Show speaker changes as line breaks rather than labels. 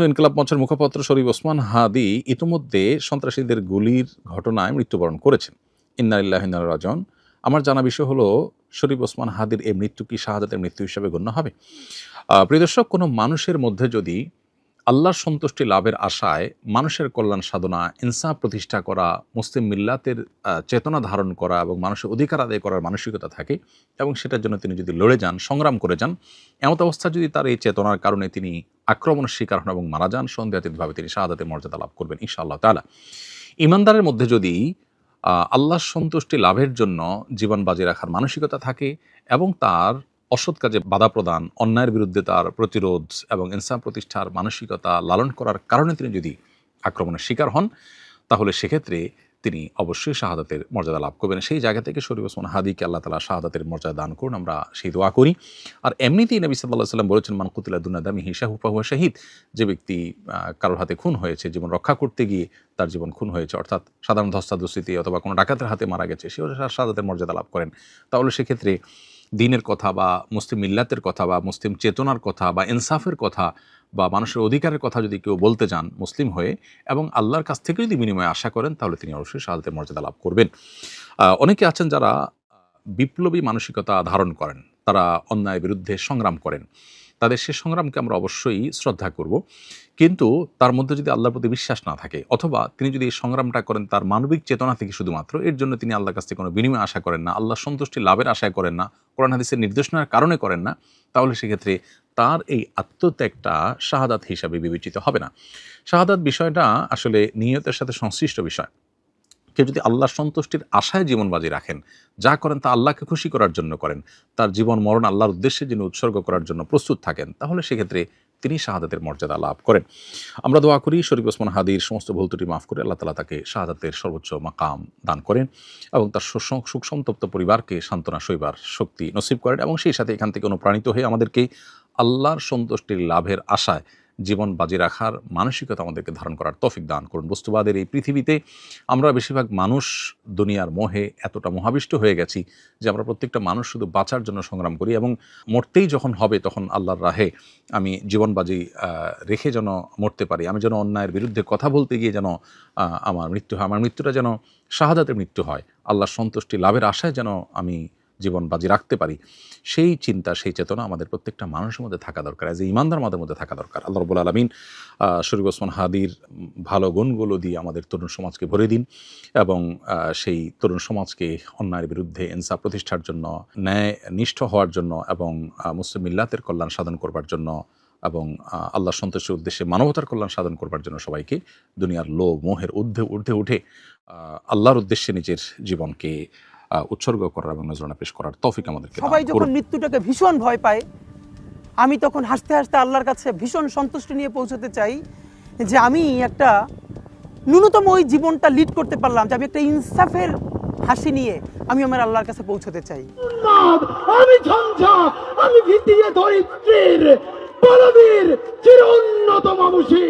ইনকিলাব মঞ্চের মুখপাত্র শরীফ ওসমান হাদি ইতিমধ্যে সন্ত্রাসীদের গুলির ঘটনায় মৃত্যুবরণ করেছেন। ইন্না লিল্লাহি ওয়া ইন্না ইলাইহি রাজিউন। আমার জানা বিষয় হলো, শরীফ ওসমান হাদির এই মৃত্যু কি শাহাদাতের মৃত্যু হিসেবে গণ্য হবে? প্রিয় দর্শক, কোনো মানুষের মধ্যে যদি আল্লাহর সন্তুষ্টি লাভের আশায় মানুষের কল্যাণ সাধনা, ইনসাফ প্রতিষ্ঠা করা, মুসলিম মিল্লাতের চেতনা ধারণ করা এবং মানুষের অধিকার আদায় করার মানসিকতা থাকে এবং সেটার জন্য তিনি যদি লড়ে যান, সংগ্রাম করে যান, এমত অবস্থা যদি তার এই চেতনার কারণে তিনি আক্রমণের শিকার হন এবং মারা যান, সন্দেহাতীতভাবে তিনি শাহাদাতের মর্যাদা লাভ করবেন ইনশাআল্লাহ তাআলা। ইমানদারের মধ্যে যদি আল্লাহর সন্তুষ্টি লাভের জন্য জীবন বাজি রাখার মানসিকতা থাকে এবং তার অসৎ কাজে বাধা প্রদান, অন্যায়ের বিরুদ্ধে তার প্রতিরোধ এবং ইনসাফ প্রতিষ্ঠার মানসিকতা লালন করার কারণে তিনি যদি আক্রমণের শিকার হন, তাহলে সেক্ষেত্রে তিনি অবশ্যই শাহাদাতের মর্যাদা লাভ করবেন। সেই জায়গা থেকে শরীফ ওসমান হাদিকে আল্লাহ তাআলা শাহাদাতের মর্যাদা দান করুন, আমরা সেই দোয়া করি। আর এমনিতেই নবী সাল্লাল্লাহু আলাইহি ওয়াসাল্লাম বলেছেন, মান কুতিলা দুনা দামিহি ফাহুয়া শাহীদ। যে ব্যক্তি কারোর হাতে খুন হয়েছে, জীবন রক্ষা করতে গিয়ে তার জীবন খুন হয়েছে, অর্থাৎ সাধারণ ধস্তাধস্তিতে অথবা কোনো ডাকাতের হাতে মারা গেছে, সেও শাহাদাতের মর্যাদা লাভ করেন। তাহলে সেক্ষেত্রে দ্বীনের কথা বা মুসলিম মিল্লাতের কথা বা মুসলিম চেতনার কথা বা ইনসাফের কথা বা মানুষের অধিকারের কথা যদি কেউ বলতে যান মুসলিম হয়ে এবং আল্লাহর কাছ থেকে যদি বিনিময়ে আশা করেন, তাহলে তিনি অবশ্যই শাহাদাতের মর্যাদা লাভ করবেন। অনেকে আছেন যারা বিপ্লবী মানসিকতা ধারণ করেন, তারা অন্যায়ের বিরুদ্ধে সংগ্রাম করেন, তাদের সে সংগ্রামকে আমরা অবশ্যই শ্রদ্ধা করব, কিন্তু তার মধ্যে যদি আল্লাহর প্রতি বিশ্বাস না থাকে অথবা তিনি যদি এই সংগ্রামটা করেন তার মানবিক চেতনা থেকে শুধুমাত্র, এর জন্য তিনি আল্লাহর কাছ থেকে কোনো বিনিময় আশা করেন না, আল্লাহ সন্তুষ্টি লাভের আশায় করেন না, কোরআন হাদিসের নির্দেশনার কারণে করেন না, তাহলে সেক্ষেত্রে তার এই আত্মত্যাগটা শাহাদাত হিসাবে বিবেচিত হবে না। শাহাদাত বিষয়টা আসলে নিয়তের সাথে সংশ্লিষ্ট বিষয়। কেউ যদি আল্লাহর সন্তুষ্টির আশায় জীবন বাজি রাখেন, যা করেন তা আল্লাহকে খুশি করার জন্য করেন, তার জীবন মরণ আল্লাহর উদ্দেশ্যে যিনি উৎসর্গ করার জন্য প্রস্তুত থাকেন, তাহলে সেক্ষেত্রে তিনি শাহাদাতের মর্যাদা লাভ করেন। আমরা দোয়া করি শরীফ ওসমান হাদির সমস্ত ভুল ত্রুটি মাফ করে আল্লাহ তাআলা তাকে শাহাদাতের সর্বোচ্চ মাকাম দান করেন এবং তার সুখ সন্তপ্ত পরিবারকে সান্ত্বনা সইবার শক্তি নসিব করেন এবং সেই সাথে এখান থেকে অনুপ্রাণিত হয়ে আমাদেরকে আল্লাহর সন্তুষ্টির লাভের আশায় জীবন বাজি রাখার মানসিকতা আমাদেরকে ধারণ করার তৌফিক দান করুন। বস্তুবাদের এই পৃথিবীতে আমরা বেশিরভাগ মানুষ দুনিয়ার মোহে এতটা মোহাবিষ্ট হয়ে গেছি যে আমরা প্রত্যেকটা মানুষ শুধু বাঁচার জন্য সংগ্রাম করি এবং মরতেই যখন হবে তখন আল্লাহর রাহে আমি জীবন বাজি রেখে যেন মরতে পারি, আমি যেন অন্যায়ের বিরুদ্ধে কথা বলতে গিয়ে যেন আমার মৃত্যু হয়, আমার মৃত্যুটা যেন শাহাদাতের মৃত্যু হয়, আল্লাহর সন্তুষ্টি লাভের আশায় যেন আমি জীবন বাজি রাখতে পারি, সেই চিন্তা সেই চেতনা আমাদের প্রত্যেকটা মানুষের মধ্যে থাকা দরকার, এজ এ ইমানদার মধ্যে থাকা দরকার। আল্লাহ রাব্বুল আলামিন শরীফ ওসমান হাদির ভালো গুণগুলো দিয়ে আমাদের তরুণ সমাজকে ভরে দিন এবং সেই তরুণ সমাজকে অন্যায়ের বিরুদ্ধে ইনসাফ প্রতিষ্ঠার জন্য, ন্যায় নিষ্ঠ হওয়ার জন্য এবং মুসলিম মিল্লাতের কল্যাণ সাধন করবার জন্য এবং আল্লাহর সন্তুষ্টির উদ্দেশ্যে মানবতার কল্যাণ সাধন করবার জন্য সবাইকে দুনিয়ার লোভ মোহের ঊর্ধ্বে উঠে আল্লাহর উদ্দেশ্যে নিজের জীবনকে উৎসর্গ করার এবং নজরানা পেশ করার তৌফিক আমাদেরকে।
সবাই যখন মৃত্যুটাকে ভীষণ ভয় পায়, আমি তখন হাসতে হাসতে আল্লাহর কাছে ভীষণ সন্তুষ্টি নিয়ে পৌঁছতে চাই যে আমি একটা ন্যূনতম ওই জীবনটা লিড করতে পারলাম, যে আমি একটা ইনসাফের হাসি নিয়ে আমি আমার আল্লাহর কাছে পৌঁছতে চাই।
আমি ঝঞ্ঝা, আমি ভিতিয়ে ধরিত্রীর বলবীর চির উন্নত মামুষী।